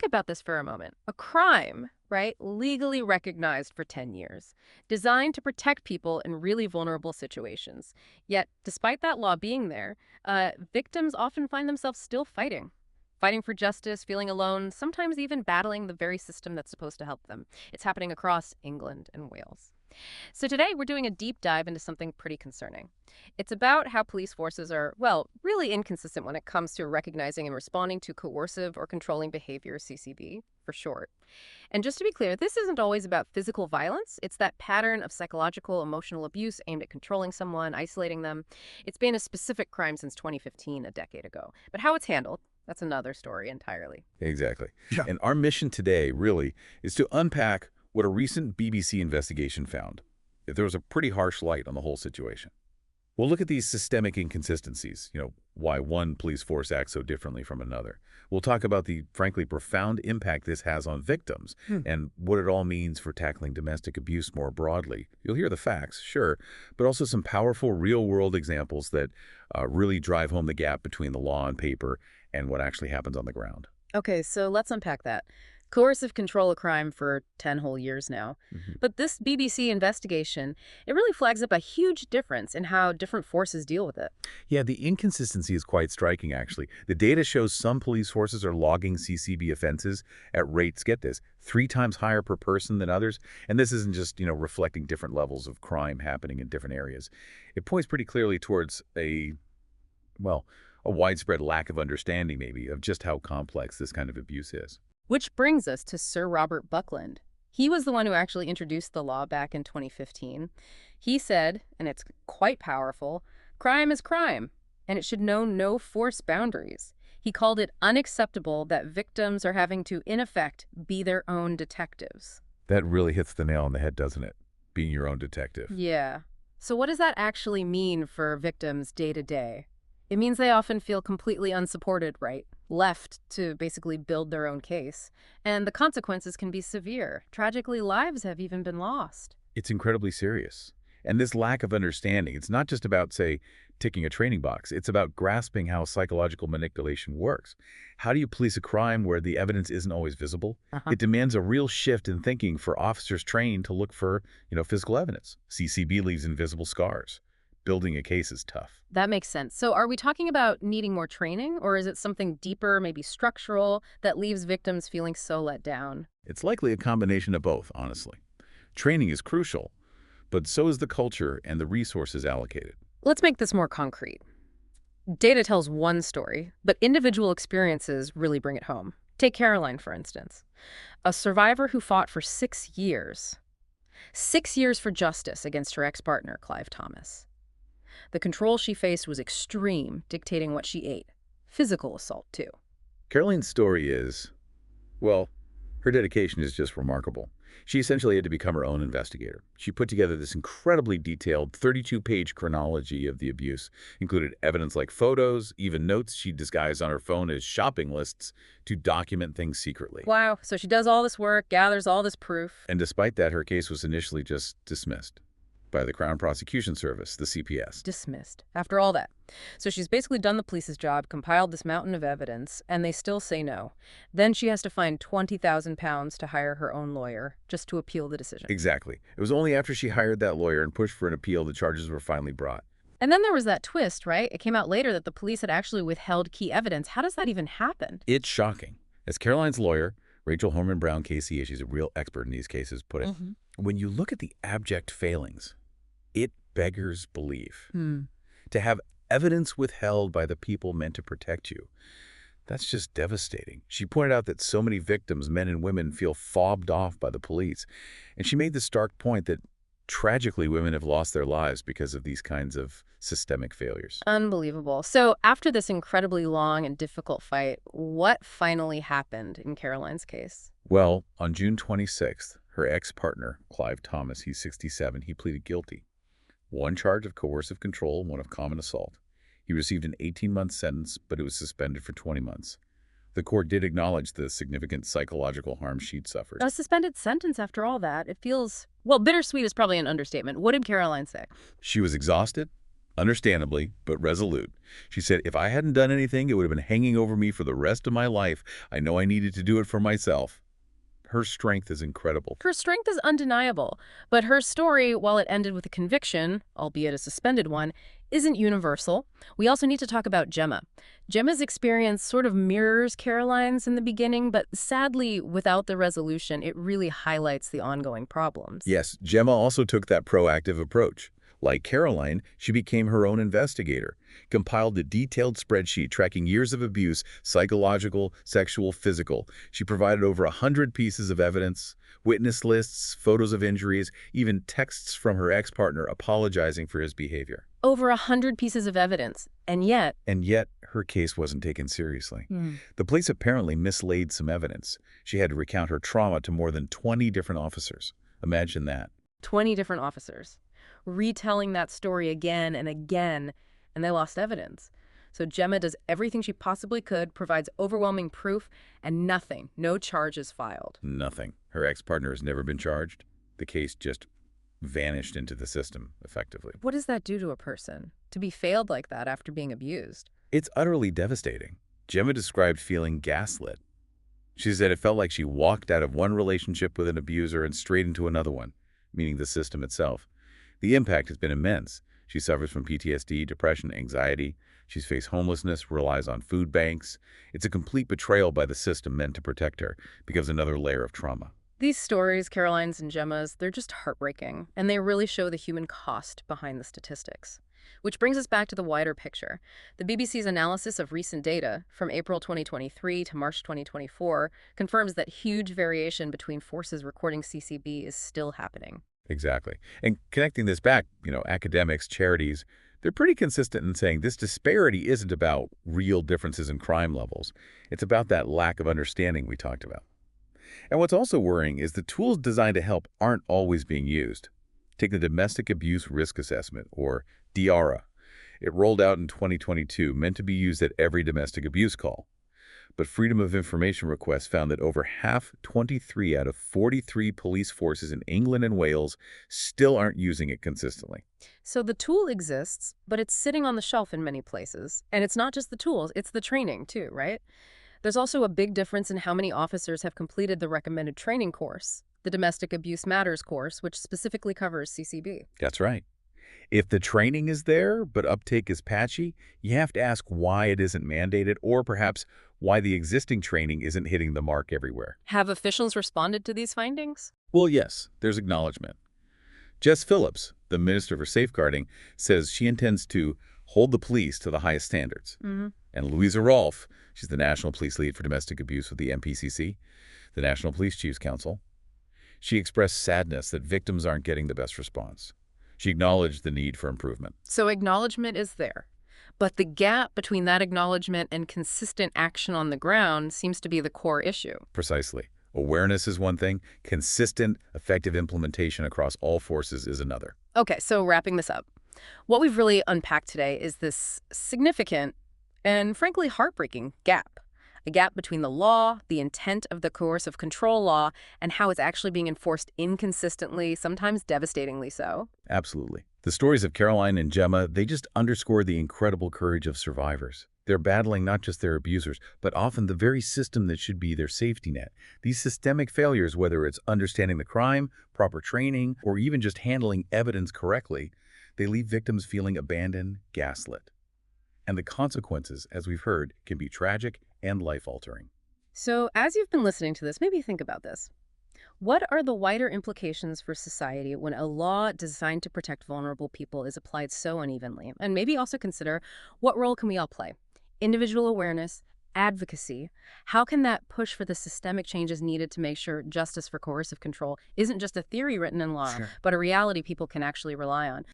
about this for a moment. A crime, right, legally recognized for 10 years, designed to protect people in really vulnerable situations. Yet, despite that law being there, victims often find themselves still fighting for justice, feeling alone, sometimes even battling the very system that's supposed to help them. It's happening across England and Wales. So today we're doing a deep dive into something pretty concerning. It's about how police forces are, well, really inconsistent when it comes to recognizing and responding to coercive or controlling behavior, CCB for short. And just to be clear, this isn't always about physical violence. It's that pattern of psychological, emotional abuse aimed at controlling someone, isolating them. It's been a specific crime since 2015, a decade ago. But how it's handled, that's another story entirely. Exactly. Yeah. And our mission today, really, is to unpack what a recent BBC investigation found. There was a pretty harsh light on the whole situation. We'll look at these systemic inconsistencies, why one police force acts so differently from another. We'll talk about the, frankly, profound impact this has on victims and what it all means for tackling domestic abuse more broadly. You'll hear the facts, sure, but also some powerful real-world examples that really drive home the gap between the law on paper and what actually happens on the ground. Okay, so let's unpack that. Coercive control a crime for 10 whole years now. But this BBC investigation, it really flags up a huge difference in how different forces deal with it. Yeah, the inconsistency is quite striking, actually. The data shows some police forces are logging CCB offenses at rates, get this, 3 times higher per person than others. And this isn't just, reflecting different levels of crime happening in different areas. It points pretty clearly towards a widespread lack of understanding, maybe, of just how complex this kind of abuse is. Which brings us to Sir Robert Buckland. He was the one who actually introduced the law back in 2015. He said, and it's quite powerful, crime is crime, and it should know no force boundaries. He called it unacceptable that victims are having to, in effect, be their own detectives. That really hits the nail on the head, doesn't it? Being your own detective. Yeah. So what does that actually mean for victims day to day? It means they often feel completely unsupported, right? Left to basically build their own case. And the consequences can be severe. Tragically, lives have even been lost. It's incredibly serious. And this lack of understanding, it's not just about, say, ticking a training box. It's about grasping how psychological manipulation works. How do you police a crime where the evidence isn't always visible? It demands a real shift in thinking for officers trained to look for, physical evidence. CCB leaves invisible scars. Building a case is tough. That makes sense. So are we talking about needing more training, or is it something deeper, maybe structural, that leaves victims feeling so let down? It's likely a combination of both, honestly. Training is crucial, but so is the culture and the resources allocated. Let's make this more concrete. Data tells one story, but individual experiences really bring it home. Take Caroline, for instance. A survivor who fought for 6 years. 6 years for justice against her ex-partner, Clive Thomas. The control she faced was extreme, dictating what she ate. Physical assault, too. Caroline's story is, her dedication is just remarkable. She essentially had to become her own investigator. She put together this incredibly detailed 32-page chronology of the abuse, included evidence like photos, even notes she disguised on her phone as shopping lists to document things secretly. Wow, so she does all this work, gathers all this proof. And despite that, her case was initially just dismissed by the Crown Prosecution Service, the CPS. Dismissed. After all that. So she's basically done the police's job, compiled this mountain of evidence, and they still say no. Then she has to find £20,000 to hire her own lawyer just to appeal the decision. Exactly. It was only after she hired that lawyer and pushed for an appeal the charges were finally brought. And then there was that twist, right? It came out later that the police had actually withheld key evidence. How does that even happen? It's shocking. As Caroline's lawyer, Rachel Horman Brown KC, she's a real expert in these cases, put it, when you look at the abject failings, it beggars belief. To have evidence withheld by the people meant to protect you, that's just devastating. She pointed out that so many victims, men and women, feel fobbed off by the police. And she made the stark point that tragically women have lost their lives because of these kinds of systemic failures. Unbelievable. So after this incredibly long and difficult fight, what finally happened in Caroline's case? Well, on June 26th, her ex-partner, Clive Thomas, he's 67, he pleaded guilty. 1 charge of coercive control, 1 of common assault. He received an 18-month sentence, but it was suspended for 20 months. The court did acknowledge the significant psychological harm she'd suffered. A suspended sentence after all that. It feels, well, bittersweet is probably an understatement. What did Caroline say? She was exhausted, understandably, but resolute. She said, if I hadn't done anything, it would have been hanging over me for the rest of my life. I know I needed to do it for myself. Her strength is incredible. Her strength is undeniable, but her story, while it ended with a conviction, albeit a suspended one, isn't universal. We also need to talk about Gemma. Gemma's experience sort of mirrors Caroline's in the beginning, but sadly, without the resolution, it really highlights the ongoing problems. Yes, Gemma also took that proactive approach. Like Caroline, she became her own investigator, compiled a detailed spreadsheet tracking years of abuse, psychological, sexual, physical. She provided over 100 pieces of evidence, witness lists, photos of injuries, even texts from her ex-partner apologizing for his behavior. Over 100 pieces of evidence, and yet... And yet, her case wasn't taken seriously. Hmm. The police apparently mislaid some evidence. She had to recount her trauma to more than 20 different officers. Imagine that. 20 different officers, retelling that story again and again, and they lost evidence. So Gemma does everything she possibly could, provides overwhelming proof, and nothing, no charges filed. Nothing. Her ex-partner has never been charged. The case just vanished into the system, effectively. What does that do to a person, to be failed like that after being abused? It's utterly devastating. Gemma described feeling gaslit. She said it felt like she walked out of one relationship with an abuser and straight into another one, meaning the system itself. The impact has been immense. She suffers from PTSD, depression, anxiety. She's faced homelessness, relies on food banks. It's a complete betrayal by the system meant to protect her, becomes another layer of trauma. These stories, Caroline's and Gemma's, they're just heartbreaking, and they really show the human cost behind the statistics. Which brings us back to the wider picture. The BBC's analysis of recent data from April 2023 to March 2024 confirms that huge variation between forces recording CCB is still happening. Exactly. And connecting this back, academics, charities, they're pretty consistent in saying this disparity isn't about real differences in crime levels. It's about that lack of understanding we talked about. And what's also worrying is the tools designed to help aren't always being used. Take the Domestic Abuse Risk Assessment, or DARA. It rolled out in 2022, meant to be used at every domestic abuse call. But Freedom of Information requests found that over half, 23 out of 43 police forces in England and Wales, still aren't using it consistently. So the tool exists, but it's sitting on the shelf in many places. And it's not just the tools, it's the training too, right? There's also a big difference in how many officers have completed the recommended training course, the Domestic Abuse Matters course, which specifically covers CCB. That's right. If the training is there, but uptake is patchy, you have to ask why it isn't mandated, or perhaps why the existing training isn't hitting the mark everywhere. Have officials responded to these findings? Well, yes, there's acknowledgement. Jess Phillips, the Minister for Safeguarding, says she intends to hold the police to the highest standards. Mm-hmm. And Louisa Rolfe, she's the National Police Lead for Domestic Abuse with the MPCC, the National Police Chiefs Council. She expressed sadness that victims aren't getting the best response. She acknowledged the need for improvement. So acknowledgement is there. But the gap between that acknowledgement and consistent action on the ground seems to be the core issue. Precisely. Awareness is one thing. Consistent, effective implementation across all forces is another. Okay, so wrapping this up. What we've really unpacked today is this significant and frankly heartbreaking gap. A gap between the law, the intent of the coercive control law, and how it's actually being enforced inconsistently, sometimes devastatingly so. Absolutely. The stories of Caroline and Gemma, they just underscore the incredible courage of survivors. They're battling not just their abusers, but often the very system that should be their safety net. These systemic failures, whether it's understanding the crime, proper training, or even just handling evidence correctly, they leave victims feeling abandoned, gaslit. And the consequences, as we've heard, can be tragic and life-altering. So as you've been listening to this, maybe think about this. What are the wider implications for society when a law designed to protect vulnerable people is applied so unevenly? And maybe also consider, what role can we all play? Individual awareness, advocacy. How can that push for the systemic changes needed to make sure justice for coercive control isn't just a theory written in law, but a reality people can actually rely on?